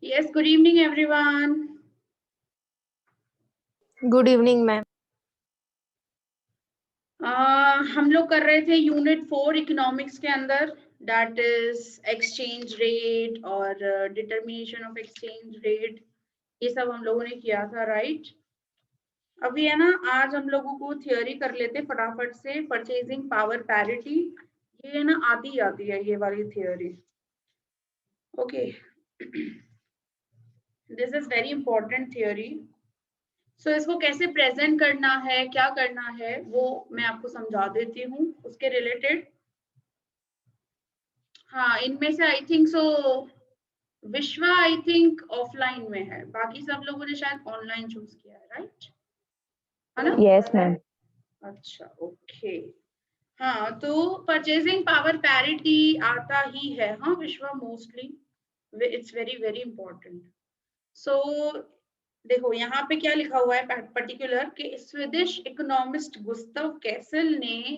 Yes, good evening everyone. Good evening ma'am. हम लोग कर रहे थे यूनिट 4 इकोनॉमिक्स के अंदर, दैट इज एक्सचेंज रेट और डिटर्मिनेशन ऑफ एक्सचेंज रेट। ये सब हम लोगों ने किया था, राइट? अभी है ना, आज हम लोगों को थियोरी कर लेते फटाफट से। परचेजिंग पावर पैरिटी, ये ना आती है ये वाली theory. Okay, this is very important theory. So इसको कैसे प्रेजेंट करना है, क्या करना है, वो मैं आपको समझा देती हूँ उसके रिलेटेड। हाँ, इनमें से आई थिंक सो विश्वा आई थिंक ऑफलाइन में है, बाकी सब लोगों ने शायद ऑनलाइन चूज किया है, राइट? है ना? Yes ma'am. अच्छा, ओके। हाँ, तो परचेजिंग पावर पैरिटी आता ही है, हाँ Vishwa, mostly it's very very important. So देखो यहाँ पे क्या लिखा हुआ है पर्टिकुलर कि स्वीडिश इकोनॉमिस्ट गुस्ताव कैसल ने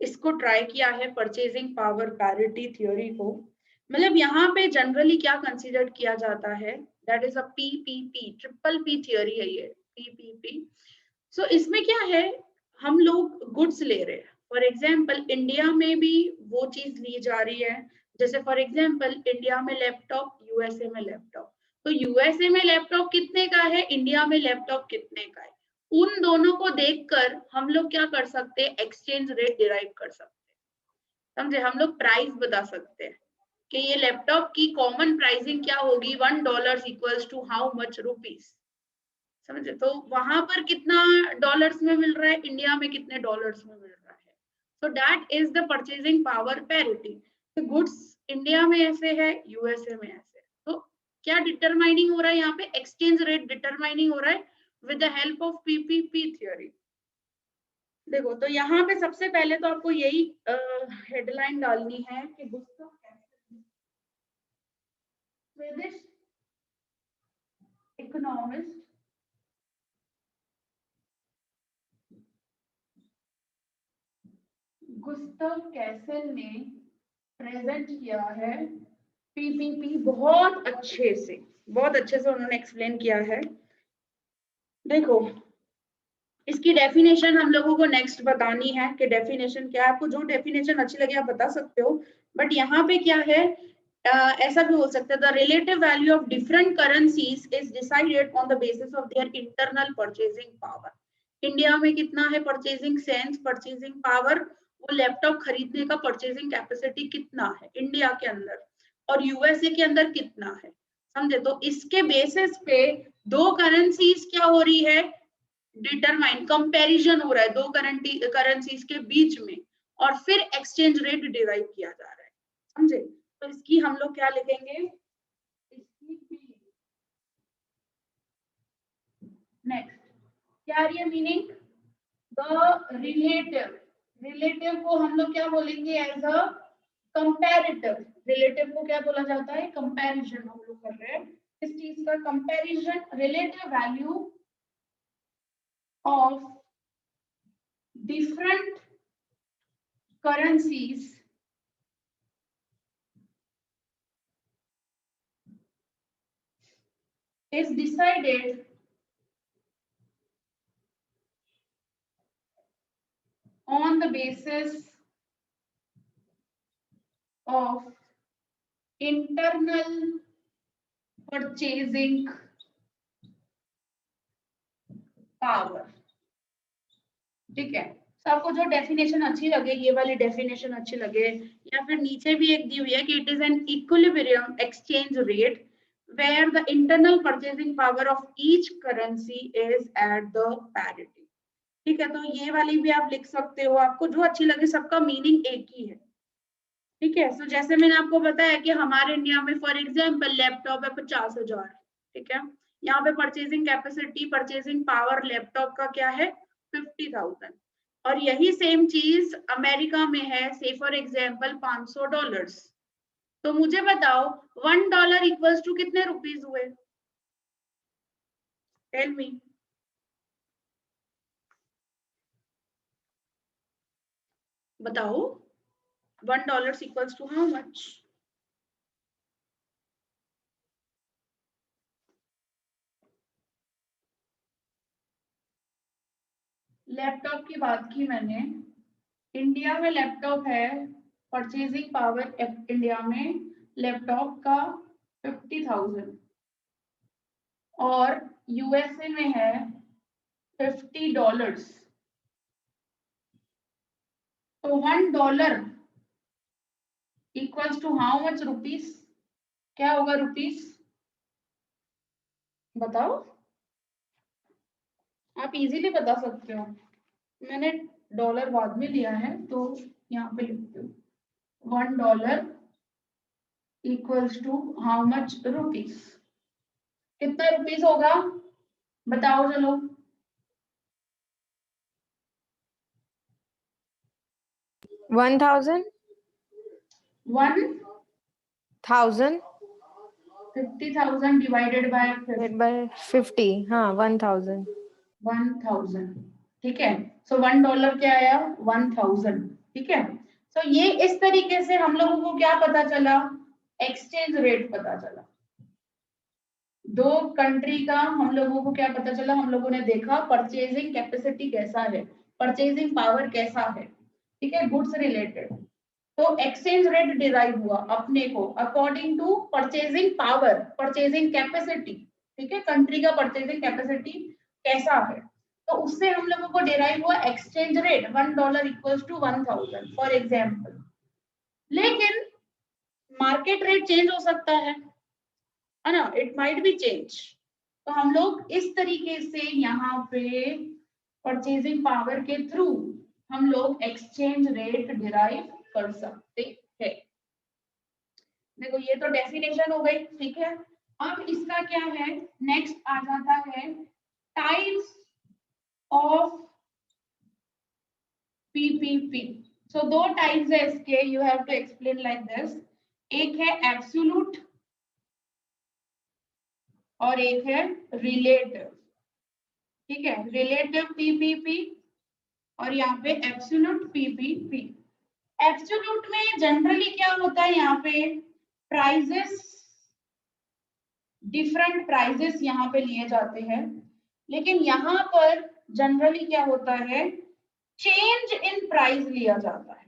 इसको ट्राई किया है, परचेजिंग पावर पैरिटी थ्योरी को। मतलब यहाँ पे जनरली क्या कंसीडर किया जाता है, that is a PPP, triple P theory है ये, पीपीपी। सो इसमें क्या है, हम लोग गुड्स ले रहे हैं। फॉर एग्जाम्पल इंडिया में भी वो चीज ली जा रही है। जैसे फॉर एग्जाम्पल इंडिया में लैपटॉप, यूएसए में लैपटॉप। तो यूएसए में लैपटॉप कितने का है, इंडिया में लैपटॉप कितने का है, उन दोनों को देखकर हम लोग क्या कर सकते हैं, एक्सचेंज रेट डिराइव कर सकते हैं। समझे? हम लोग प्राइस बता सकते हैं कि ये लैपटॉप की कॉमन प्राइसिंग क्या होगी, $1 equals to how much rupees. समझे? तो वहां पर कितना डॉलर्स में मिल रहा है, इंडिया में कितने डॉलर्स में मिल रहा है। So that is the purchasing power parity. तो गुड्स इंडिया में ऐसे है, यूएसए में ऐसे है। तो क्या डिटरमाइनिंग हो रहा है यहाँ पे, एक्सचेंज रेट डिटरमाइनिंग हो रहा है with the help of PPP theory. देखो, तो यहाँ पे सबसे पहले तो आपको यही हेडलाइन डालनी है कि Gustav castle, Swedish economist, Gustav castle ने प्रेजेंट किया है पीपीपी। बहुत अच्छे से उन्होंने एक्सप्लेन किया है। देखो, इसकी डेफिनेशन हम लोगों को नेक्स्ट बतानी है कि डेफिनेशन क्या है। आपको जो डेफिनेशन अच्छी लगे आप बता सकते हो, बट यहाँ पे क्या है, ऐसा भी हो सकता है, the relative value of different currencies is decided on the basis of their internal purchasing power. India में कितना है परचेजिंग सेंस, परचेजिंग पावर, वो लैपटॉप खरीदने का परचेजिंग कैपेसिटी कितना है इंडिया के अंदर, और यूएसए के अंदर कितना है। समझे? तो इसके बेसिस पे दो करेंसीज क्या हो रही है, डिटरमाइन, कंपैरिजन हो रहा है दो करेंसीज के बीच में, और फिर एक्सचेंज रेट डिराइव किया जा रहा है। समझे? तो इसकी हम लोग क्या लिखेंगे, इसकी नेक्स्ट क्या आ रही है मीनिंग, द रिलेटिव को हम लोग क्या बोलेंगे, एज अ कंपैरेटिव। रिलेटिव को क्या बोला जाता है, कंपैरिजन हम लोग कर रहे हैं इस चीज का, comparison, relative value of different currencies is decided on the basis of internal purchasing power। ठीक है? तो आपको जो डेफिनेशन अच्छी लगे, ये वाली डेफिनेशन अच्छी लगे, या फिर नीचे भी एक दी हुई है कि it is an equilibrium exchange rate where the internal purchasing power of each currency is at the parity। ठीक है? तो ये वाली भी आप लिख सकते हो, आपको जो अच्छी लगे, सबका मीनिंग एक ही है। ठीक है? तो जैसे मैंने आपको बताया कि हमारे इंडिया में फॉर एग्जांपल लैपटॉप है 50,000। ठीक है? यहाँ पे purchasing capacity, purchasing power laptop का क्या है, 50,000। और यही सेम चीज अमेरिका में है, से फॉर एग्जांपल $500। तो मुझे बताओ $1 इक्वल्स टू कितने रुपीज हुए, टेल मी। बताओ $1 equals to how much. Laptop की बात की मैंने, इंडिया में लैपटॉप है, परचेजिंग पावर इंडिया में लैपटॉप का 50,000 और यूएसए में है $50। तो $1 equals to how much rupees? क्या होगा रुपीस? बताओ, आप इजीली बता सकते हो। मैंने डॉलर बाद में लिया है तो यहाँ पे लिखती हूँ, $1 equals to how much rupees? कितना रुपीस होगा बताओ चलो। 1,000 1,000 50,000 डिवाइडेड बाय by 50, हाँ 1,000। 1,000, ठीक है। सो $1 क्या आया? 1,000, ठीक है। सो ये इस तरीके से हम लोगों को क्या पता चला? एक्सचेंज रेट पता चला। दो कंट्री का हम लोगों को क्या पता चला? हम लोगों ने देखा परचेजिंग कैपेसिटी कैसा है, परचेजिंग पावर कैसा है, ठीक है, गुड्स रिलेटेड। तो एक्सचेंज रेट डिराइव हुआ अपने को according to purchasing power, purchasing capacity, ठीक है, कंट्री का परचेजिंग कैपेसिटी कैसा है, तो उससे हम लोगों को डिराइव हुआ exchange rate $1 equals to 1,000 for example. लेकिन मार्केट रेट चेंज हो सकता है ना, इट माइट बी चेंज। तो हम लोग इस तरीके से यहाँ पे परचेजिंग पावर के थ्रू हम लोग एक्सचेंज रेट डिराइव कर सकते हैं। देखो ये तो डेफिनेशन हो गई, ठीक है। अब इसका क्या है, नेक्स्ट आ जाता है टाइप्स ऑफ पीपीपी। सो दो टाइप्स है इसके, you have to explain like this. एक है एब्सोल्यूट और एक है रिलेटिव, ठीक है, रिलेटिव पीपीपी और यहाँ पे एब्सोल्यूट पीपीपी। एब्सोल्यूट में जनरली क्या होता है, यहाँ पे प्राइजेस, डिफरेंट प्राइजेस यहाँ पे लिए जाते हैं, लेकिन यहाँ पर जनरली क्या होता है, चेंज इन प्राइस लिया जाता है।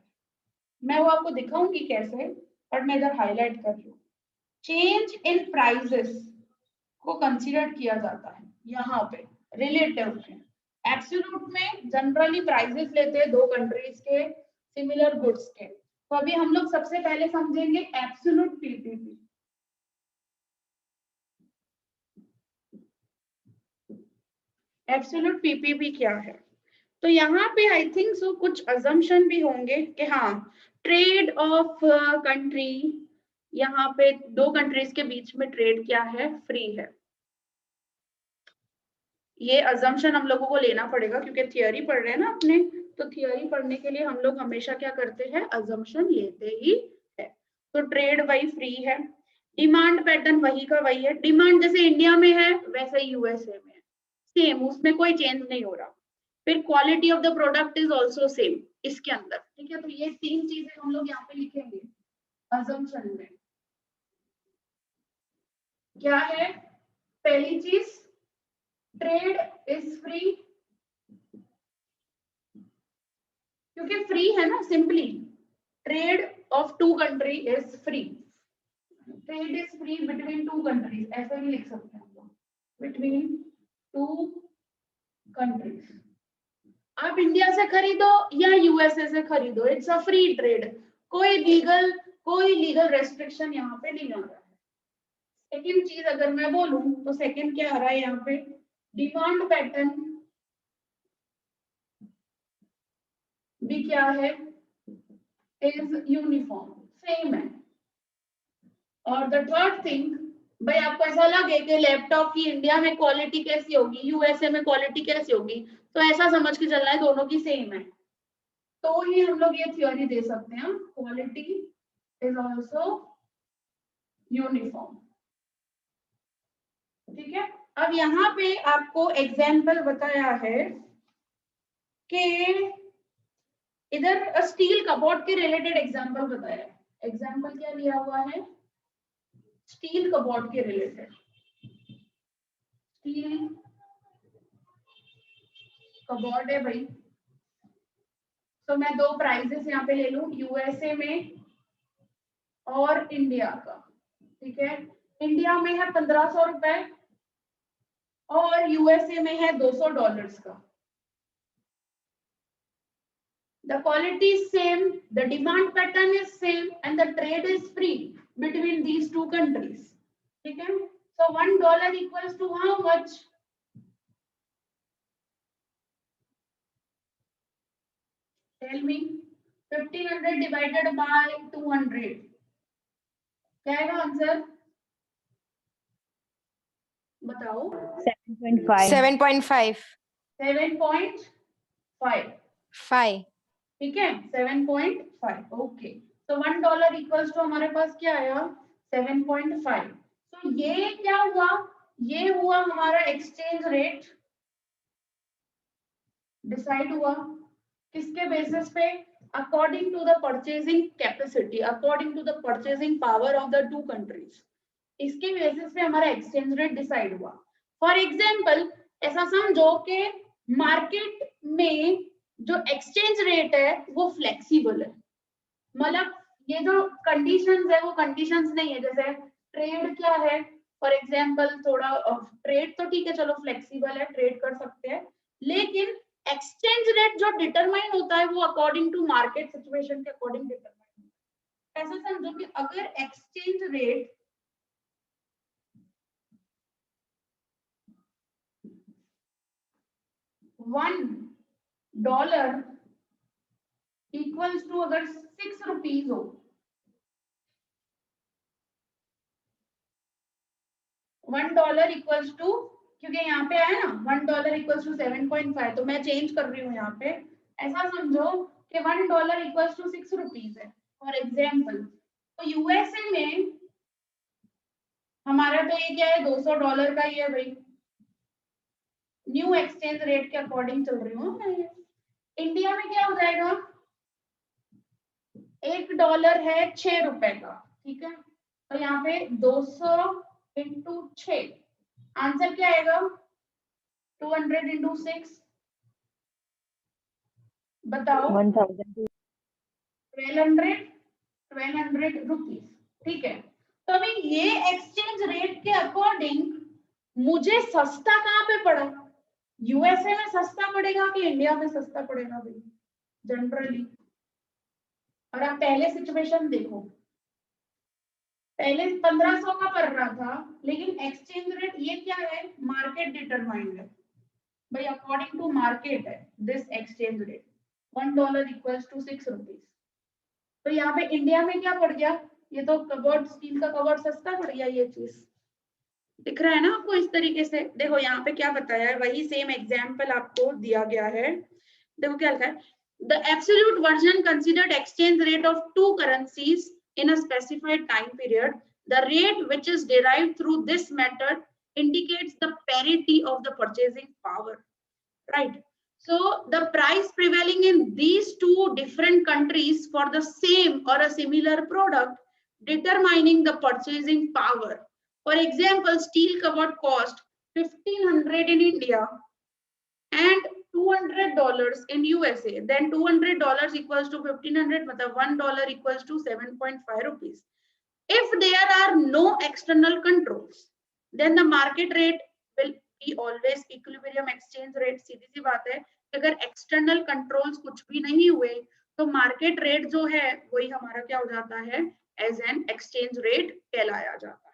मैं वो आपको दिखाऊंगी कैसे, बट मैं इधर हाईलाइट कर रही हूँ। चेंज इन प्राइजेस को कंसीडर किया जाता है यहाँ पे रिलेटिव में। एब्सोल्यूट में जनरली प्राइजेस लेते हैं दो कंट्रीज के सिमिलर गुड्स के। तो अभी हम लोग सबसे पहले समझेंगे एब्सोल्यूट पीपीपी। एब्सोल्यूट पीपीपी क्या है? तो यहाँ पे आई थिंक सो कुछ अजम्पशन भी होंगे कि हाँ, ट्रेड ऑफ कंट्री, यहाँ पे दो कंट्रीज के बीच में ट्रेड क्या है, फ्री है। ये अजम्पशन हम लोगों को लेना पड़ेगा क्योंकि थियोरी पढ़ रहे हैं ना अपने, तो थियोरी पढ़ने के लिए हम लोग हमेशा क्या करते हैं, अजम्पशन लेते ही है। तो ट्रेड वही फ्री है, डिमांड पैटर्न वही का वही है, डिमांड जैसे इंडिया में है वैसे यूएसए में है, सेम, उसमें कोई चेंज नहीं हो रहा। फिर quality of the product is also same इसके अंदर, ठीक है। तो ये तीन चीजें हम लोग यहाँ पे लिखेंगे अजम्पशन में। क्या है पहली चीज, ट्रेड इज फ्री, क्योंकि फ्री है ना, simply trade of two country is free, trade is free between two countries, ऐसे भी लिख सकते हैं हम लोग, बिटवीन टू कंट्रीज। आप इंडिया से खरीदो या यूएसए से खरीदो, इट्स अ फ्री ट्रेड, कोई लीगल रेस्ट्रिक्शन यहाँ पे नहीं आ रहा है। सेकेंड चीज अगर मैं बोलूं तो सेकेंड क्या आ रहा है यहाँ पे, डिमांड पैटर्न भी क्या है, इज यूनिफॉर्म, सेम है। और द थर्ड थिंग, भाई आपको ऐसा लगे कि लैपटॉप की इंडिया में क्वालिटी कैसी होगी, यूएसए में क्वालिटी कैसी होगी, तो ऐसा समझ के चलना है दोनों की सेम है, तो ही हम लोग ये थ्योरी दे सकते हैं, क्वालिटी इज ऑल्सो यूनिफॉर्म, ठीक है। अब यहाँ पे आपको एग्जाम्पल बताया है कि इधर स्टील कबोर्ड के रिलेटेड एग्जाम्पल बताया है। एग्जाम्पल क्या लिया हुआ है, स्टील कबोर्ड के रिलेटेड, स्टील कबॉर्ड है भाई, तो मैं दो प्राइजेस यहाँ पे ले लूं, यूएसए में और इंडिया का। ठीक है, इंडिया में है 1500 रुपए और यूएसए में है $200 का। The quality is same, the demand pattern is same, and the trade is free between these two countries. ठीक है, so $1 equals to how much? Tell me. 1500 divided by 200. क्या है आंसर? बताओ। 7.5 7.5 5 ठीक है, 7.5 ओके। तो $1 इक्वल्स टू हमारे पास क्या आया? 7.5। तो ये क्या हुआ? ये हुआ हमारा एक्सचेंज रेट डिसाइड हुआ किसके बेसिस पे? According to the purchasing capacity, according to the purchasing power of the two countries. इसके बेसिस पे हमारा एक्सचेंज रेट डिसाइड हुआ। फॉर एग्जाम्पल ऐसा समझो कि मार्केट में जो एक्सचेंज रेट है वो फ्लेक्सिबल है, मतलब ये जो कंडीशंस है वो कंडीशंस नहीं है। जैसे ट्रेड क्या है, फॉर एग्जांपल थोड़ा ट्रेड तो ठीक है, चलो फ्लेक्सिबल है, ट्रेड कर सकते हैं, लेकिन एक्सचेंज रेट जो डिटरमाइन होता है वो अकॉर्डिंग टू मार्केट सिचुएशन के अकॉर्डिंग डिटरमाइन होता है। ऐसा समझो कि अगर एक्सचेंज रेट $1 इक्वल्स टू अगर 6 रुपीज हो, $1 इक्वल्स टू, क्योंकि यहाँ पे आया ना $1 इक्वल्स टू 7.5, तो मैं चेंज कर रही हूँ यहाँ पे। ऐसा समझो कि $1 इक्वल्स टू 6 रुपीज है फॉर एग्जाम्पल। तो यूएसए में हमारा तो ये क्या है, $200 का ही है भाई, न्यू एक्सचेंज रेट के अकॉर्डिंग चल रही हूँ मैं। इंडिया में क्या हो जाएगा? $1 है 6 रुपए का, ठीक है, तो यहाँ पे 200 इंटू 6, आंसर क्या आएगा? 200 इंटू 6, बताओ। 1200 रुपीज, ठीक है। तो अभी ये एक्सचेंज रेट के अकॉर्डिंग मुझे सस्ता कहाँ पे पड़ा? यूएसए में सस्ता पड़ेगा कि इंडिया में सस्ता पड़ेगा भाई जनरली? और आप पहले सिचुएशन देखो, पहले 1500 का पड़ रहा था, लेकिन एक्सचेंज रेट ये क्या है? मार्केट डिटरमाइंड है भाई, अकॉर्डिंग टू मार्केट है this exchange rate. $1 equals to 6 rupees. तो यहाँ पे इंडिया में क्या पड़ गया? ये तो कबर्ड, स्टील का कबर्ड सस्ता पड़ गया। ये चीज दिख रहा है ना आपको इस तरीके से? देखो यहाँ पे क्या बताया है, वही सेम एग्जाम्पल आपको दिया गया है। देखो क्या लिखा है, the absolute version considered exchange rate of two currencies in a specified time period. The rate which is derived through this method indicates the parity of the purchasing power, right? So the price prevailing in these two different countries for the same or a similar product determining the purchasing power. For example, steel cupboard cost $1,500 in India and $200 in USA. Then $200 equals to 1,500, मतलब $1 equals to 7.5 rupees. If there are no external controls, then the market rate will be always equilibrium exchange rate. सीधी सी बात है, अगर external controls कुछ भी नहीं हुए तो market rate जो है वही हमारा क्या हो जाता है? As an exchange rate कहलाया जाता है।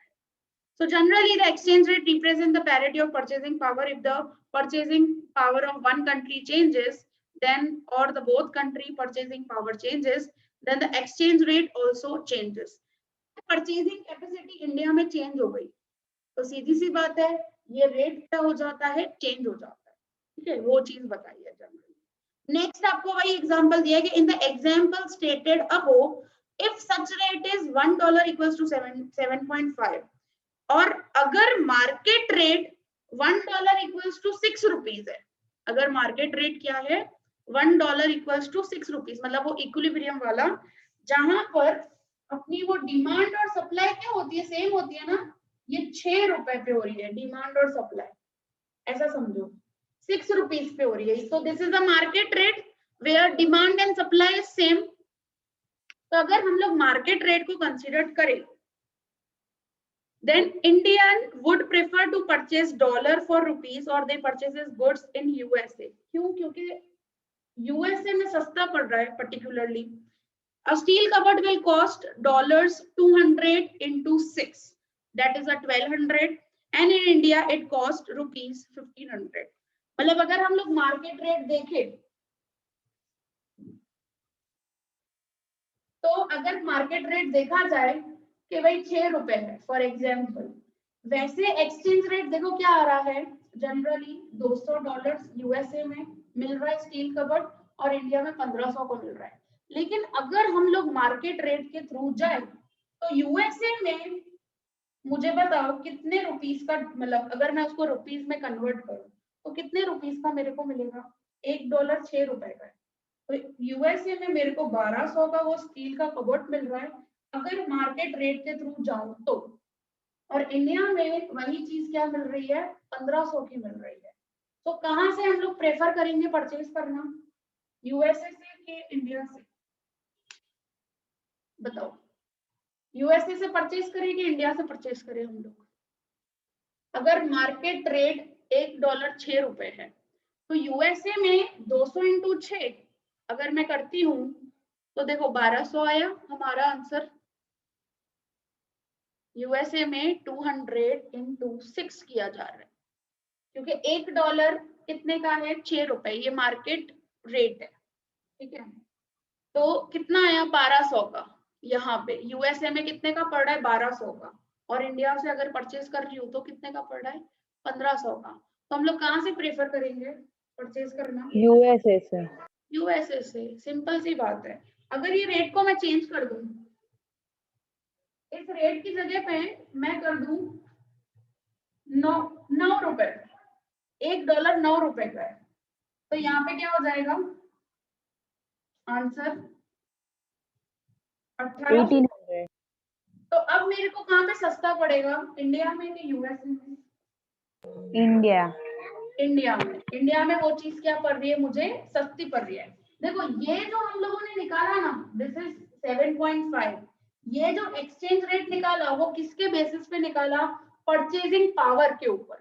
So generally the exchange rate represents the parity of purchasing power. If the purchasing power of one country changes, then or the both country purchasing power changes, then the exchange rate also changes. Purchasing capacity India में change हो गई तो सीधी सी बात है ये rate क्या हो जाता है? चेंज हो जाता है, ठीक है, वो चीज बताइए जनरली। नेक्स्ट आपको वही एग्जांपल दिया है कि in the example stated above if such rate is $1 equals to 7.5 और अगर market rate $1 equals to 6 rupees है, अगर मार्केट रेट क्या है? $1 इक्वल्स टू 6 रुपीज, मतलब वो इक्विलिब्रियम वाला जहां पर अपनी वो डिमांड और सप्लाई क्या होती है? सेम होती है ना। ये 6 रुपए पे हो रही है डिमांड और सप्लाई, ऐसा समझो 6 रुपीज पे हो रही है। So this is the market rate where demand and supply is same. तो अगर हम लोग मार्केट रेट को कंसिडर करें, then Indian would prefer to purchase dollar for rupees or they purchases goods in USA. क्यों? क्योंकि USA में सस्ता पड़ रहा है particularly. A steel cupboard will cost $200 into 6. That is a 1200. And in India it cost rupees 1500. मतलब अगर हम लोग मार्केट रेट देखें, तो अगर मार्केट रेट देखा जाए कि भाई 6 रुपए है फॉर एग्जाम्पल, वैसे एक्सचेंज रेट देखो क्या आ रहा है, जनरली $200 यूएसए में मिल रहा है स्टील कबर्ड और इंडिया में 1500 को मिल रहा है। लेकिन अगर हम लोग मार्केट रेट के थ्रू जाए तो यूएसए में मुझे बताओ कितने रुपीस का, मतलब अगर मैं उसको रुपीस में कन्वर्ट करूं तो कितने रुपीस का मेरे को मिलेगा? $1 6 रुपए का है। तो यूएसए में मेरे को 1200 का वो स्टील का कबर्ड मिल रहा है अगर मार्केट रेट के थ्रू जाऊं तो, और इंडिया में वही चीज क्या मिल रही है? 1500 की मिल रही है। तो कहां से हम लोग प्रेफर करेंगे परचेज करना, यूएसए से कि इंडिया से? बताओ, यूएसए से परचेज करें कि इंडिया से परचेज करें हम लोग? अगर मार्केट रेट $1 6 रुपए है तो यूएसए में 200 इंटू 6 अगर मैं करती हूँ तो देखो 1200 आया हमारा आंसर। यूएसए में 200 इंटू 6 किया जा रहा है क्योंकि $1 कितने का है? 6 रुपए, ये मार्केट रेट है, ठीक है। तो कितना आया? 1200 का। यहाँ पे यूएसए में कितने का पड़ रहा है? 1200 का। और इंडिया से अगर परचेज कर रही हूँ तो कितने का पड़ रहा है? 1500 का। तो हम लोग कहाँ से प्रेफर करेंगे परचेज करना? यूएसए से। यूएसए से। सिंपल सी बात है। अगर ये रेट को मैं चेंज कर दूं, इस रेट की जगह पे मैं कर दूं 9 रुपए, $1 9 रुपए का है, तो यहाँ पे क्या हो जाएगा आंसर? 1800। 1800। तो अब मेरे को कहाँ पे सस्ता पड़ेगा, इंडिया में कि यूएसए में? इंडिया। इंडिया में। इंडिया में वो चीज क्या पड़ रही है? मुझे सस्ती पड़ रही है। देखो ये जो हम लोगों ने निकाला ना, दिस इज 7.5, ये जो एक्सचेंज रेट निकाला वो किसके बेसिस पे निकाला? परचेजिंग पावर के ऊपर,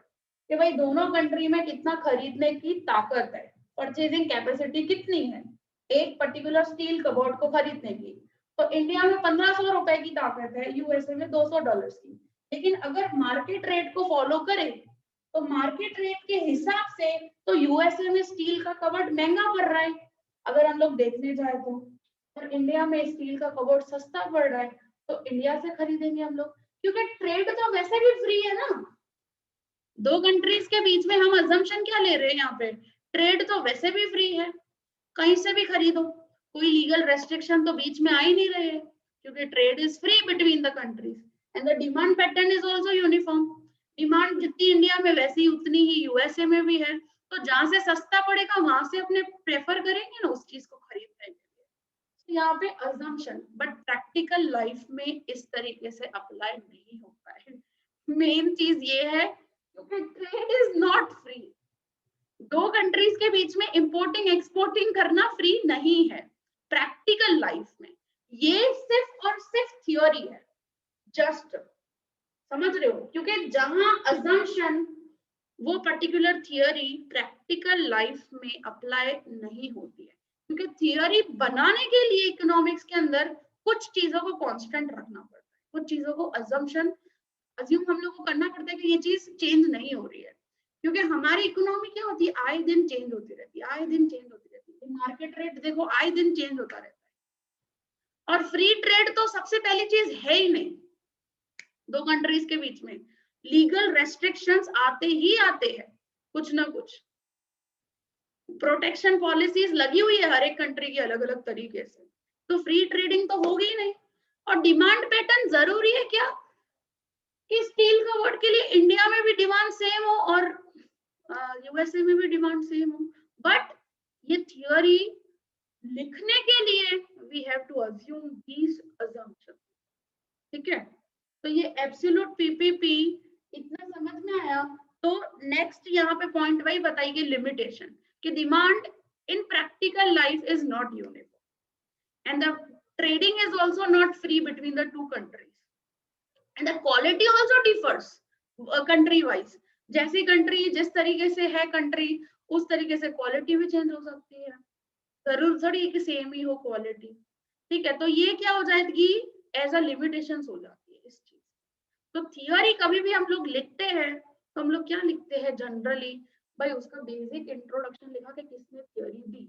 कि भाई दोनों कंट्री में कितना खरीदने की ताकत है, परचेजिंग कैपेसिटी कितनी है एक पर्टिकुलर स्टील कबोर्ड को खरीदने की। तो इंडिया में 1500 रुपए की ताकत है, यूएसए में $200 की। लेकिन अगर मार्केट रेट को फॉलो करें तो मार्केट रेट के हिसाब से तो यूएसए में स्टील का कबर्ड महंगा पड़ रहा है अगर हम लोग देखने जाए तो, और इंडिया में स्टील का कबर्ड सस्ता पड़ रहा है, तो इंडिया से खरीदेंगे हम लोग, क्योंकि ट्रेड तो वैसे भी फ्री है ना। दो कंट्रीज के बीच में हम अजम्पशन क्या ले रहे हैं यहाँ पे? ट्रेड तो वैसे भी फ्री है, कहीं से भी खरीदो, कोई लीगल रेस्ट्रिक्शन तो बीच में आ ही नहीं रहे हैं, क्योंकि trade is free between the countries and the demand pattern is also uniform. Demand जितनी इंडिया में वैसी उतनी ही यूएसए में भी है, तो जहां से सस्ता पड़ेगा वहां से अपने प्रेफर करेंगे ना उस चीज को खरीदने के लिए। तो यहाँ पे अजम्पशन, बट प्रैक्टिकल लाइफ में इस तरीके से अप्लाई नहीं होता है। मेन चीज ये है क्योंकि ट्रेड इज नॉट फ्री। दो कंट्रीज के बीच में इंपोर्टिंग एक्सपोर्टिंग करना फ्री नहीं है प्रैक्टिकल लाइफ में। ये सिर्फ और सिर्फ थियोरी है, जस्ट समझ रहे हो, क्योंकि जहां अजम्पशन वो पर्टिकुलर थियोरी प्रैक्टिकल लाइफ में अप्लाई नहीं होती है, क्योंकि थियोरी बनाने के लिए इकोनॉमिक्स के अंदर कुछ चीजों को कांस्टेंट रखना पड़ता है, कुछ चीजों को अज्यूम हम लोग को करना पड़ता है कि ये चीज चेंज नहीं हो रही है, क्योंकि हमारी इकोनॉमी क्या होती है? आए दिन चेंज होती रहती है, आए दिन चेंज होती रहती है। मार्केट रेट देखो आए दिन चेंज होता रहता है, और फ्री ट्रेड तो सबसे पहली चीज है ही नहीं दो कंट्रीज के बीच में। लीगल रेस्ट्रिक्शंस आते ही आते हैं, कुछ ना कुछ प्रोटेक्शन पॉलिसीज लगी हुई है हर एक कंट्री की अलग अलग तरीके से, तो फ्री ट्रेडिंग तो होगी ही नहीं। और डिमांड पैटर्न जरूरी है क्या कि स्टील कबर्ड के लिए इंडिया में भी डिमांड सेम हो और यूएसए में भी डिमांड सेम हो? बट ये थियोरी लिखने के लिए we have to assume these assumptions, ठीक है। तो ये एब्सोल्यूट पीपीपी इतना समझ में आया तो नेक्स्ट यहाँ पे पॉइंट वही बताइए लिमिटेशन कि demand in practical life is not uniform and the trading is also not free between the two countries and the quality also differs country wise. जैसी कंट्री जिस तरीके से है कंट्री उस तरीके से क्वालिटी भी चेंज हो सकती है, जरूर थोड़ी कि सेम ही हो क्वालिटी। ठीक है, तो ये क्या हो जाएगी एज अ लिमिटेशंस हो जाती है इस चीज। तो थियोरी कभी भी हम लोग लिखते हैं तो हम लोग क्या लिखते हैं जनरली, भाई उसका बेसिक इंट्रोडक्शन लिखा कि किसने थियोरी दी,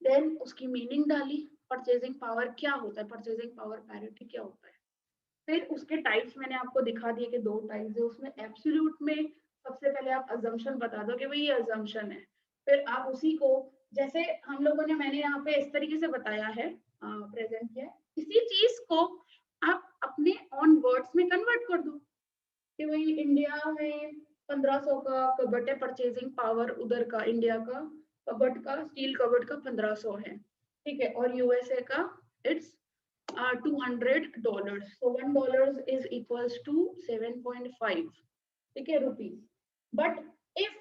देन उसकी मीनिंग डाली, परचेजिंग पावर क्या होता है, परचेजिंग पावर पैरिटी क्या होता है, फिर उसके टाइप्स मैंने आपको दिखा दिए कि 2 टाइप्स है उसमें। एब्सोल्यूट में सबसे पहले आप अजम्पशन बता दो कि भाई ये अजम्पशन है, फिर आप उसी को जैसे हम लोगों ने मैंने यहाँ पे इस तरीके से बताया है, प्रेजेंट किया है, इसी चीज को आप अपने ऑन वर्ड्स में कन्वर्ट कर दो कि भाई इंडिया में 1500 का कबट है परचेजिंग पावर, उधर का इंडिया का कबट का स्टील कबट का 1500 है, ठीक है, और यूएसए का it's $200, so $1 is equals to 7.5, ठीक है, rupees. But if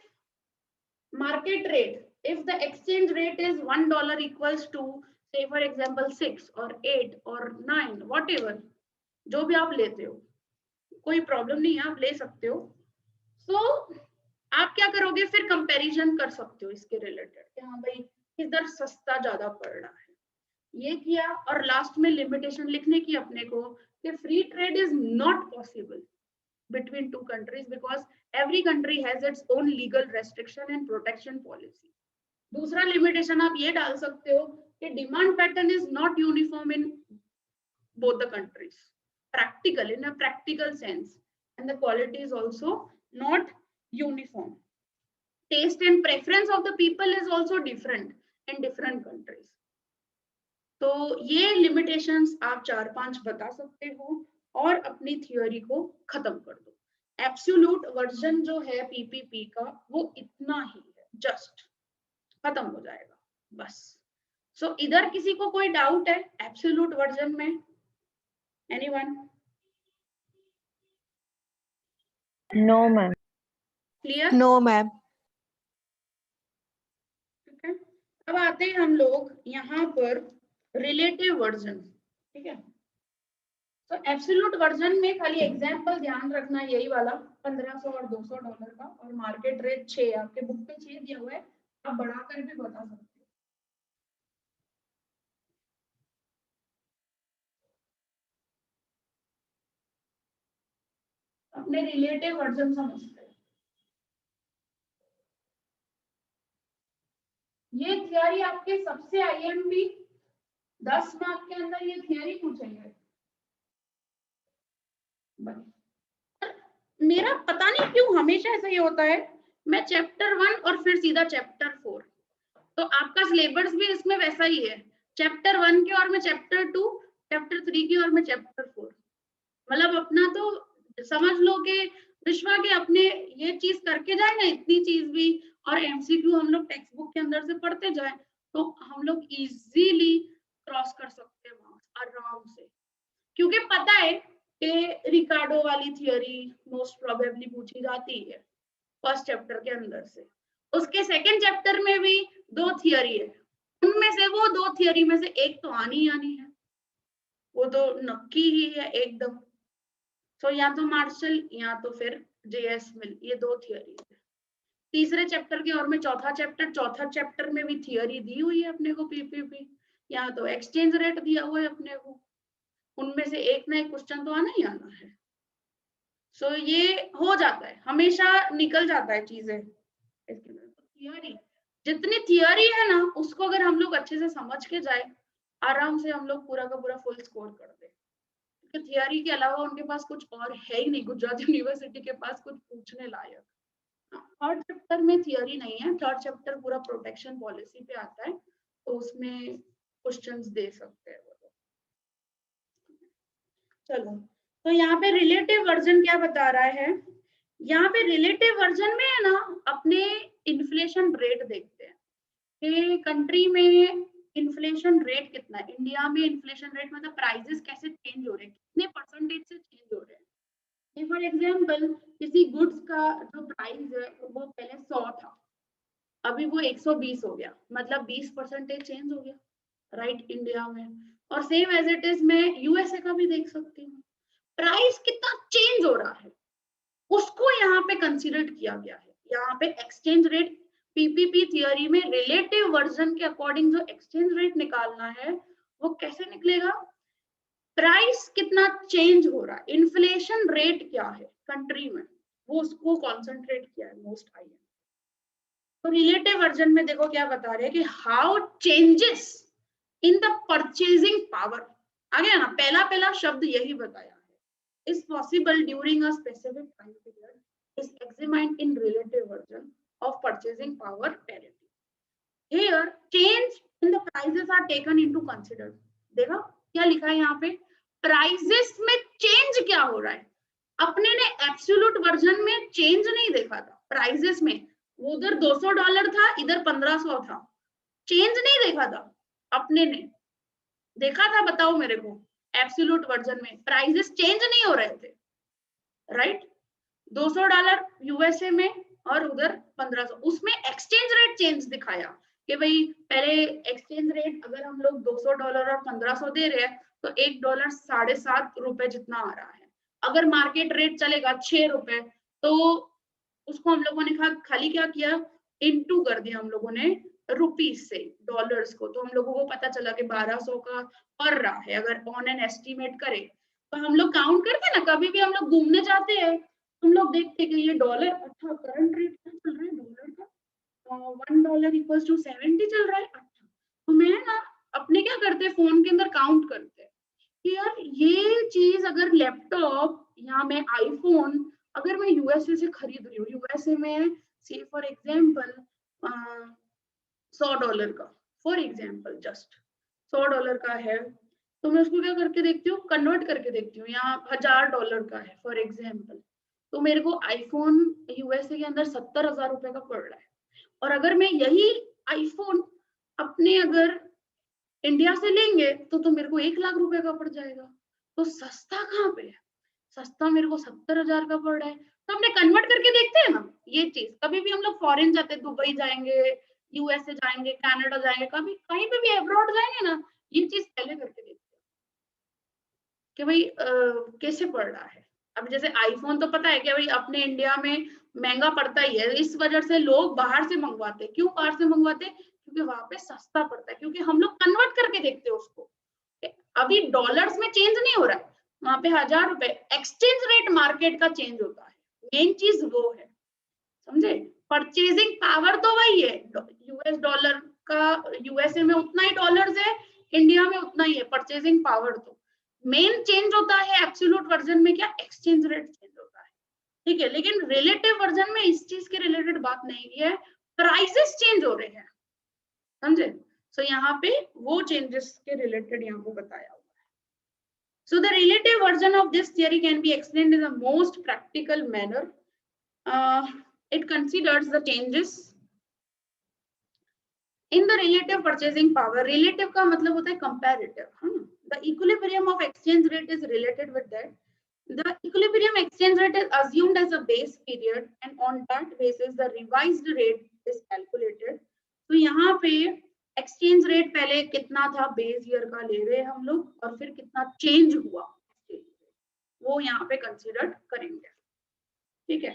market rate, if the exchange rate is $1 equals to say for example 6 or 8 or 9 whatever, जो भी आप लेते हो कोई प्रॉब्लम नहीं है, आप ले सकते हो। सो आप क्या करोगे फिर कंपैरिजन कर सकते हो इसके रिलेटेड कि हाँ भाई किधर सस्ता ज्यादा पड़ रहा है, ये किया। और लास्ट में लिमिटेशन लिखने की अपने को कि free trade is not possible between two countries because every country has its own legal restriction and protection policy. दूसरा लिमिटेशन आप ये डाल सकते हो कि demand pattern is not uniform in both the countries, practical in a practical sense, and the quality is also not uniform. Taste and preference of the people is also different in different countries. तो ये limitations आप 4-5 बता सकते हो और अपनी theory को खत्म कर दो। एब्सोल्यूट वर्जन जो है पीपीपी का वो इतना ही है, जस्ट खत्म हो जाएगा बस। सो इधर किसी को कोई डाउट है एब्सोल्यूट वर्जन में? Anyone? No ma'am. Clear? No ma'am. ठीक है, अब आते हैं हम लोग यहाँ पर रिलेटिव वर्जन। ठीक है, तो एब्सोल्यूट वर्जन में खाली एग्जांपल ध्यान रखना यही वाला 1500 और $200 का, और मार्केट रेट 6 आपके बुक पे 6 दिया हुआ है, आप बढ़ाकर भी बता सकते हो। अपने रिलेटिव वर्जन समझते हैं। ये थियरी आपके सबसे आईएमपी 10 मार्क के अंदर ये थियरी पूछेंगे। मेरा पता नहीं क्यों हमेशा ऐसा ही होता है, मैं चैप्टर 1 और फिर सीधा चैप्टर 4, तो आपका सिलेबस भी इसमें वैसा ही है, चैप्टर 1 की और मैं चैप्टर 2, चैप्टर 3 की और मैं चैप्टर 4, मतलब अपना तो समझ लो कि विश्वा के अपने ये चीज करके जाए ना इतनी चीज भी, और एमसीक्यू हम लोग टेक्स्ट बुक के अंदर से पढ़ते जाए तो हम लोग इजीली क्रॉस कर सकते हैं मार्क्स आराम से, क्योंकि पता है कि रिकार्डो वाली थियोरी मोस्ट प्रोबेबली पूछी जाती है फर्स्ट चैप्टर के अंदर से। उसके सेकंड चैप्टर में भी 2 थियोरी है, उनमें से वो 2 थियोरी में से एक तो आनी है, वो तो नक्की ही है एकदम। तो या तो मार्शल या तो फिर जेएस मिल, ये 2 थियोरी है। तीसरे चैप्टर की और में चौथा चैप्टर में भी थियोरी दी हुई है अपने को पीपीपी, या तो एक्सचेंज रेट दिया हुआ है अपने को, उनमें से एक ना एक क्वेश्चन तो आना ही आना है। सो ये हो जाता है, हमेशा निकल जाता है चीजें थियोरी। जितनी थियोरी है ना उसको अगर हम लोग अच्छे से समझ के जाए आराम से हम लोग पूरा का पूरा फुल स्कोर कर दे, क्योंकि थियोरी के अलावा उनके पास कुछ और है ही नहीं गुजरात यूनिवर्सिटी के पास कुछ पूछने लायक। थर्ड चैप्टर में थियोरी नहीं है, थर्ड चैप्टर पूरा प्रोटेक्शन पॉलिसी पे आता है, तो उसमें क्वेश्चंस दे सकते हैं वो लोग। चलो, तो यहाँ पे रिलेटिव वर्जन क्या बता रहा है, यहाँ पे रिलेटिव वर्जन में है ना अपने इन्फ्लेशन रेट देखते हैं कि कंट्री में इन्फ्लेशन रेट कितना है, इंडिया में इन्फ्लेशन रेट मतलब प्राइसेस कैसे चेंज हो रहे हैं, कितने परसेंटेज से चेंज हो रहे हैं। फॉर एग्जाम्पल किसी गुड्स का जो प्राइस है वो पहले 100 था, अभी वो 120 हो गया, मतलब 20% चेंज हो गया, राइट, इंडिया में। और सेम एज इट इज मैं यूएसए का भी देख सकती हूँ, प्राइस कितना चेंज हो रहा है उसको यहाँ पे कंसिडर किया गया है। यहाँ पे एक्सचेंज रेट, पीपीपी थियोरी में रिलेटिव वर्जन के अकॉर्डिंग जो एक्सचेंज रेट निकालना है वो कैसे निकलेगा, प्राइस कितना चेंज हो रहा है, इन्फ्लेशन रेट क्या है कंट्री में, वो उसको कॉन्सेंट्रेट किया है मोस्ट आई। तो रिलेटिव वर्जन में देखो क्या बता रहे हैं कि how changes in the purchasing power, आ गया ना, पहला पहला शब्द यही बताया है, is possible during a specific time period is examined in relative version of purchasing power parity. Here change in the prices are taken into consider. देखा क्या लिखा है यहाँ पे, प्राइसेस में चेंज क्या हो रहा है, अपने ने एब्सोल्यूट वर्जन में चेंज नहीं देखा था, प्राइसेस में वो उधर $200 था, इधर 1500 था, चेंज नहीं देखा था, अपने ने देखा था, बताओ मेरे को, एब्सोल्यूट वर्जन में प्राइसेस चेंज नहीं हो रहे थे, राइट, $200 यूएसए में और उधर 1500, उसमें एक्सचेंज रेट चेंज दिखाया कि भाई पहले एक्सचेंज रेट अगर हम लोग $200 और 1500 दे रहे हैं तो $1 7.5 जितना आ रहा है, अगर मार्केट रेट चलेगा 6 रुपए तो उसको हम लोगों ने खाली क्या किया, इनटू कर दिया हम लोगों ने रुपीज से डॉलर्स को, तो हम लोगों को पता चला कि 1200 का पड़ रहा है, अगर ऑन एन एस्टिमेट करें तो हम लोग काउंट करते हैं ना, कभी भी हम लोग घूमने जाते हैं हम लोग देखते हैं कि ये डॉलर, अच्छा करंट रेट क्या चल रहा है डॉलर का, $1 इक्वल्स टू 70 चल रहा है, अच्छा, तो मैं ना अपने क्या करते हैं फोन के अंदर काउंट करते हैं कि यार ये चीज अगर लैपटॉप या मैं आईफोन अगर मैं यूएसए से खरीद रही हूँ, यूएसए में से फॉर एग्जाम्पल $100 का, फॉर एग्जाम्पल जस्ट $100 का है, तो मैं उसको क्या करके देखती हूँ, कन्वर्ट करके देखती हूँ, यहाँ $1000 का है फॉर एग्जाम्पल, तो मेरे को आईफोन यूएसए के अंदर 70,000 रुपए का पड़ रहा है, और अगर मैं यही आईफोन अपने अगर इंडिया से लेंगे तो मेरे को 1 लाख रुपए का पड़ जाएगा, तो सस्ता कहाँ पे है, सस्ता मेरे को 70,000 का पड़ रहा है, तो हमने कन्वर्ट करके देखते हैं ना ये चीज, कभी भी हम लोग फॉरेन जाते हैं, दुबई जाएंगे, यूएसए जाएंगे, कनाडा जाएंगे, कभी कहीं पे भी अब्रॉड जाएंगे ना, ये चीज पहले करके देखते हैं कि भाई कैसे पड़ रहा है। अब जैसे आईफोन तो पता है कि भाई अपने इंडिया में महंगा पड़ता ही है, इस वजह से लोग बाहर से मंगवाते हैं, क्यों बाहर से मंगवाते हैं, क्योंकि वहां पे सस्ता पड़ता है, क्योंकि हम लोग कन्वर्ट करके देखते हैं उसको, अभी डॉलर्स में चेंज नहीं हो रहा है, वहां पे 1000 रुपए एक्सचेंज रेट मार्केट का चेंज होता है, मेन चीज वो है, समझे, परचेजिंग पावर तो वही है, यूएस डॉलर का यूएसए में उतना ही डॉलर्स है, इंडिया में उतना ही है, परचेजिंग पावर तो मेन चेंज होता है एब्सोल्यूट वर्जन में क्या, एक्सचेंज रेट चेंज होता है, ठीक है, लेकिन रिलेटिव वर्जन में इस चीज के रिलेटेड बात नहीं है, प्राइसेस चेंज हो रहे हैं, समझे, सो यहाँ पे वो चेंजेस के रिलेटेड यहाँ पे बताया हुआ है। So the relative version of this theory can be explained in the most practical manner. It considers the changes in the relative purchasing power. Relative का मतलब होता है comparative, है ना? The equilibrium of exchange rate is related with that. The equilibrium exchange rate is assumed as a base period, and on that basis the revised rate is calculated. तो यहाँ पे exchange rate पहले कितना था base year का ले रहे हैं हम लोग, और फिर कितना चेंज हुआ वो यहाँ पे कंसीडर करेंगे, ठीक है।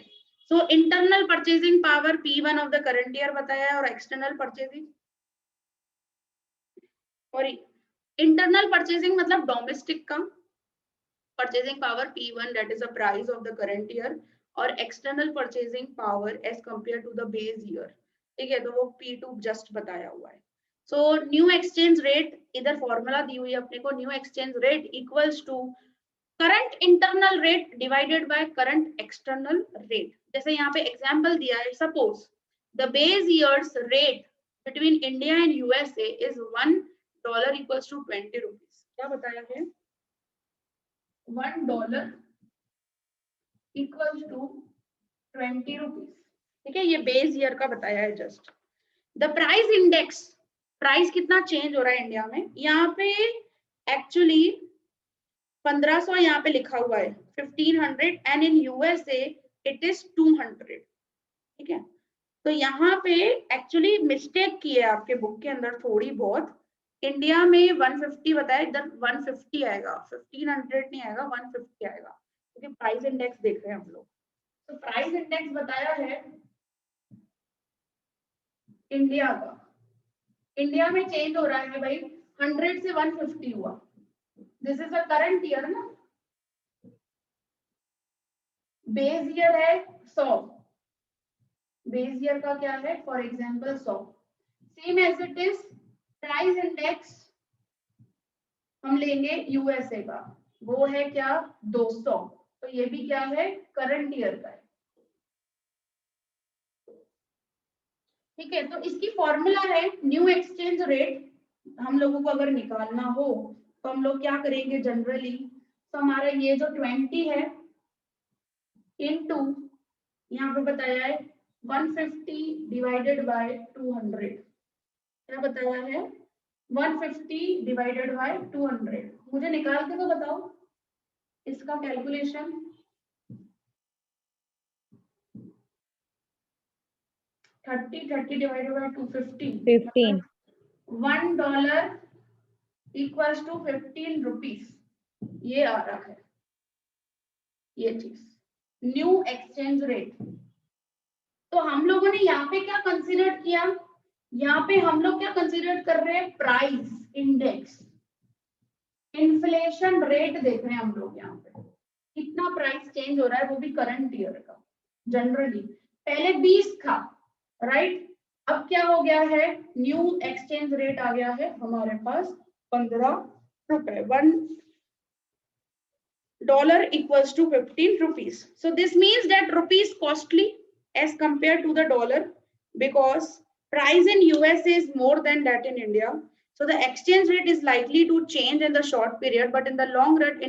So internal purchasing power P1 of the current year बताया है, और एक्सटर्नल परचेजिंग, और इंटरनल परचेजिंग मतलब डोमेस्टिक का purchasing power P1 that is the price of the current year, और external purchasing power as compare to the base year, ठीक है, तो वो P2 जस्ट बताया हुआ है। सो न्यू एक्सचेंज रेट, इधर फॉर्मूला दी हुई है अपने को, new exchange rate equals to current internal rate divided by current external rate. जैसे यहाँ पे एग्जांपल दिया है, suppose the base year's rate between India and USA is $1 equals to 20 rupees, क्या बताया है, $1 इक्वल्स टू 20 रुपीज, ठीक है, ये बेस ईयर का बताया है just. The price index, price कितना चेंज हो रहा है इंडिया में, यहाँ पे एक्चुअली 1500 यहाँ पे लिखा हुआ है, 1500 and in USA it is 200. ठीक है, तो यहाँ पे एक्चुअली मिस्टेक की है आपके बुक के अंदर थोड़ी बहुत. इंडिया में 150 बताया, इधर 150 आएगा, 1500 नहीं आएगा, 150 आएगा, क्योंकि प्राइस इंडेक्स देख रहे हैं हम लोग. तो प्राइस इंडेक्स बताया है इंडिया का. इंडिया में चेंज हो रहा है भाई, 100 से 150 हुआ. This is the current year ना, बेस ईयर है 100. बेस ईयर का क्या है, for example 100. Same as it is price index हम लेंगे यूएसए का, वो है क्या 200. तो ये भी क्या है, करंट ईयर का है. ठीक है, तो इसकी फॉर्मूला है न्यू एक्सचेंज रेट. हम लोगों को अगर निकालना हो तो हम लोग क्या करेंगे जनरली, तो हमारा ये जो 20 है इनटू यहाँ पे बताया है 150 डिवाइडेड बाय 200. क्या बताया है, 150 डिवाइडेड बाय 200. मुझे निकाल के तो बताओ इसका calculation. 30 divided by 250, 15. $1 equals to 15 rupees. ये आ रहा है ये चीज, न्यू एक्सचेंज रेट. तो हम लोगों ने यहाँ पे क्या कंसीडर किया, यहाँ पे हम लोग क्या कंसीडर कर रहे हैं, प्राइस इंडेक्स. इन्फ्लेशन रेट देख रहे हैं हम लोग यहाँ पे, कितना प्राइस चेंज हो रहा है, वो भी करंट ईयर का. जनरली पहले 20 था, राइट. अब क्या हो गया है, न्यू एक्सचेंज रेट आ गया है हमारे पास 15 रुपए. $1 equals to 15 rupees. So this means that rupees costly as compared to the dollar, because price in USA is more than that in India. So the exchange rate is likely to change in the short period, but in the long run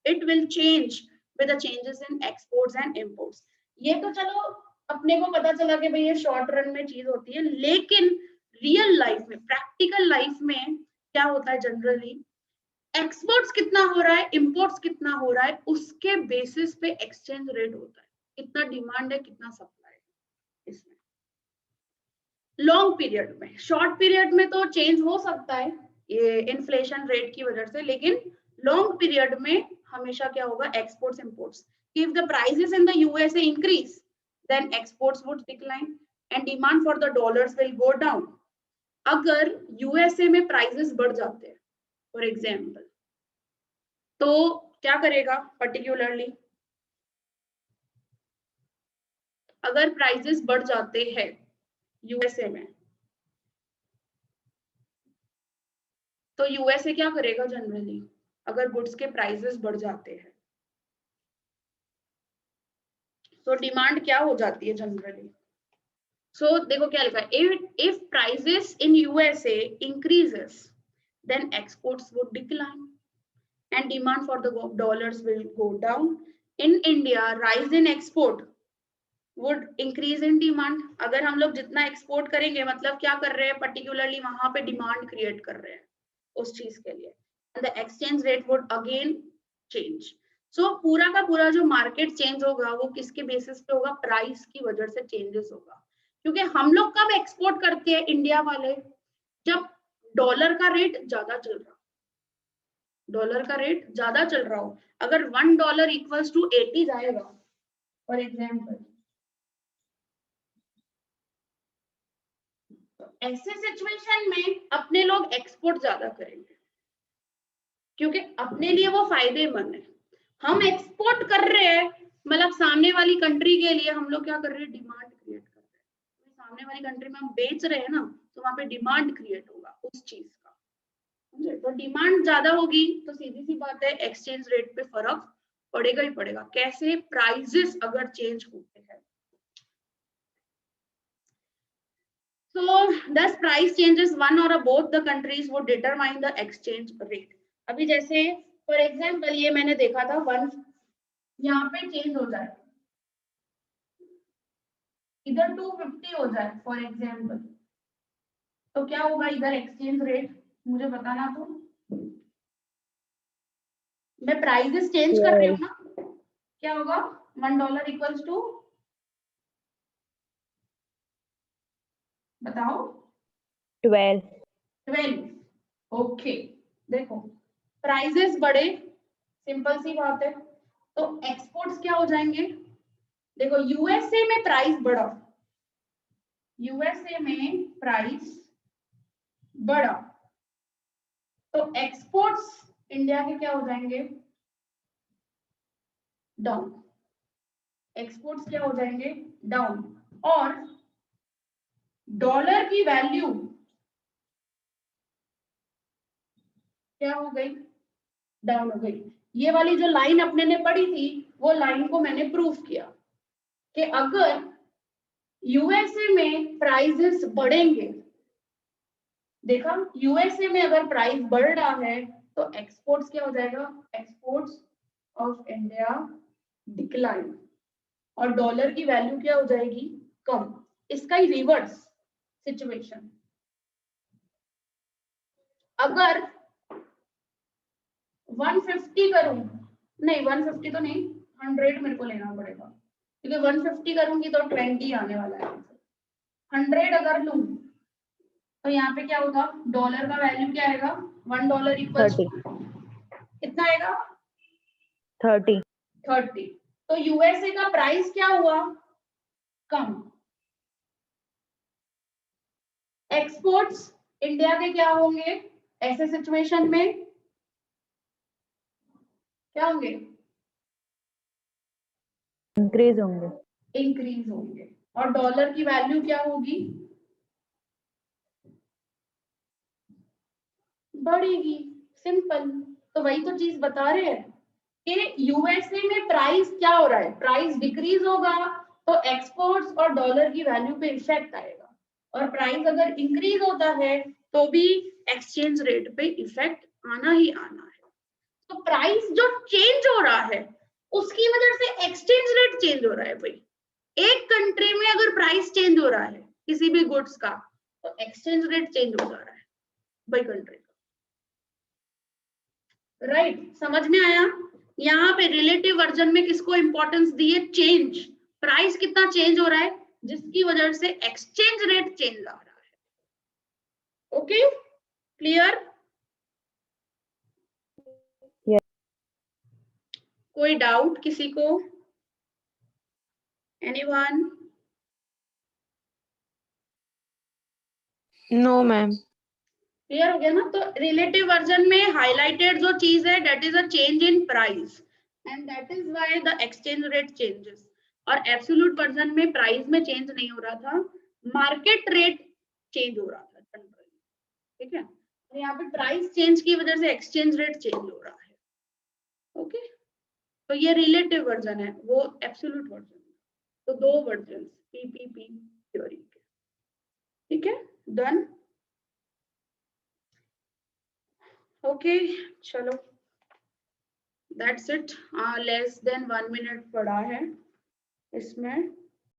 it will change with the changes in exports and imports. ये तो चलो अपने को पता चला कि भाई ये शॉर्ट रन में चीज होती है, लेकिन रियल लाइफ में, प्रैक्टिकल लाइफ में क्या होता है जनरली, एक्सपोर्ट्स कितना हो रहा है, इंपोर्ट्स कितना हो रहा है, उसके बेसिस पे एक्सचेंज रेट होता है. कितना डिमांड है, कितना सप्लाई है. इसमें लॉन्ग पीरियड में, शॉर्ट पीरियड में तो चेंज हो सकता है ये इन्फ्लेशन रेट की वजह से, लेकिन लॉन्ग पीरियड में हमेशा क्या होगा, exports imports. If the prices in the USA increase then exports would decline and demand for the dollars will go down. अगर यूएसए में प्राइसेस बढ़ जाते हैं फॉर एग्जाम्पल, तो क्या करेगा पर्टिकुलरली, अगर प्राइसेस बढ़ जाते हैं यूएसए में, तो यूएसए क्या करेगा जनरली, अगर गुड्स के प्राइसेस बढ़ जाते हैं तो डिमांड क्या हो जाती है जनरली. सो देखो क्या लिखा है, if prices in USA increases then exports would decline and demand for the dollars will go down. In India rise in export would increase in demand. अगर हम लोग जितना एक्सपोर्ट करेंगे मतलब क्या कर रहे हैं, पर्टिकुलरली वहां पे डिमांड क्रिएट कर रहे हैं उस चीज के लिए, and the exchange rate would again change. सो पूरा का पूरा जो मार्केट चेंज होगा वो किसके बेसिस पे होगा, प्राइस की वजह से चेंजेस होगा. क्योंकि हम लोग कब एक्सपोर्ट करते हैं इंडिया वाले, जब डॉलर का रेट ज्यादा चल रहा, डॉलर का रेट ज्यादा चल रहा हो. अगर $1 इक्वल्स टू 80 जाएगा फॉर एग्जाम्पल, ऐसे सिचुएशन में अपने लोग एक्सपोर्ट ज्यादा करेंगे, क्योंकि अपने लिए वो फायदेमंद है. हम एक्सपोर्ट कर रहे हैं मतलब सामने वाली कंट्री के लिए हम लोग क्या कर रहे हैं, डिमांड क्रिएट कर रहे हैं. सामने वाली कंट्री में हम बेच रहे हैं ना, तो वहां पे डिमांड क्रिएट होगा उस चीज का. तो डिमांड ज्यादा होगी तो सीधी सी बात है एक्सचेंज रेट पे फर्क पड़ेगा ही पड़ेगा. कैसे, प्राइसेस अगर चेंज होते हैं. So thus price changes one or both the countries would determine the exchange rate. अभी जैसे फॉर एग्जाम्पल ये मैंने देखा था, वन यहाँ पे चेंज हो जाए, इधर 250 हो जाए फॉर एग्जाम्पल, तो क्या होगा इधर एक्सचेंज रेट, मुझे बताना. तो मैं प्राइसेस चेंज कर रही हूँ ना, क्या होगा? $1 इक्वल्स टू, बताओ, 12. 12। ओके, देखो प्राइजेस बढ़े, सिंपल सी बात है, तो एक्सपोर्ट्स क्या हो जाएंगे? देखो यूएसए में प्राइस बढ़ा, यूएसए में प्राइस बढ़ा, तो एक्सपोर्ट्स इंडिया के क्या हो जाएंगे? डाउन। एक्सपोर्ट्स क्या हो जाएंगे? डाउन। और डॉलर की वैल्यू क्या हो गई? डाउन हो गई। ये वाली जो लाइन अपने ने पढ़ी थी, वो लाइन को मैंने प्रूफ किया कि अगर यूएसए में प्राइसेस बढ़ेंगे, देखा यूएसए में अगर प्राइस बढ़ रहा है तो एक्सपोर्ट्स क्या हो जाएगा? एक्सपोर्ट्स ऑफ इंडिया डिक्लाइन, और डॉलर की वैल्यू क्या हो जाएगी? कम। इसका ही रिवर्स सिचुएशन, अगर 150 करूं, नहीं 150 तो नहीं, 100 मेरे को लेना पड़ेगा, क्योंकि 150 करूंगी तो 20 आने वाला है। 100 अगर लूं तो यहाँ पे क्या होगा? डॉलर का वैल्यू क्या आएगा? $1 इक्वल्स 30. कितना आएगा? 30. 30। तो यूएसए का प्राइस क्या हुआ? कम। एक्सपोर्ट्स इंडिया के क्या होंगे ऐसे सिचुएशन में? क्या होंगे? इंक्रीज होंगे. इंक्रीज होंगे। और डॉलर की वैल्यू क्या होगी? बढ़ेगी। सिंपल। तो वही तो चीज बता रहे हैं कि यूएसए में प्राइस क्या हो रहा है? प्राइस डिक्रीज होगा तो एक्सपोर्ट्स और डॉलर की वैल्यू पे इफेक्ट आएगा, और प्राइस अगर इंक्रीज होता है तो भी एक्सचेंज रेट पे इफेक्ट आना ही आना है। तो प्राइस जो चेंज हो रहा है उसकी वजह से एक्सचेंज रेट चेंज हो रहा है भाई। एक कंट्री में अगर प्राइस चेंज हो रहा है किसी भी गुड्स का, तो एक्सचेंज रेट चेंज हो जा रहा है भाई कंट्री का। राइट, समझ में आया? यहाँ पे रिलेटिव वर्जन में किसको इंपॉर्टेंस दी है? चेंज। प्राइस कितना चेंज हो रहा है जिसकी वजह से एक्सचेंज रेट चेंज आ रहा है। Okay, clear? कोई डाउट किसी को? एनीवन? No ma'am. क्लियर हो गया ना? तो रिलेटिव वर्जन में हाईलाइटेड जो चीज है that is a change in price, and that is why the exchange rate changes. और एब्सोल्यूट वर्जन में प्राइस में चेंज नहीं हो रहा था, मार्केट रेट चेंज हो रहा था जनरली। ठीक है, तो यहाँ पे प्राइस चेंज की वजह से एक्सचेंज रेट चेंज हो रहा है। ओके, तो ये रिलेटिव वर्जन है, वो एब्सोल्यूट वर्जन। तो दो वर्जन पीपीपी थ्योरी के। ठीक है, डन। ओके, चलो that's it. Less than 1 minute पड़ा है इसमें।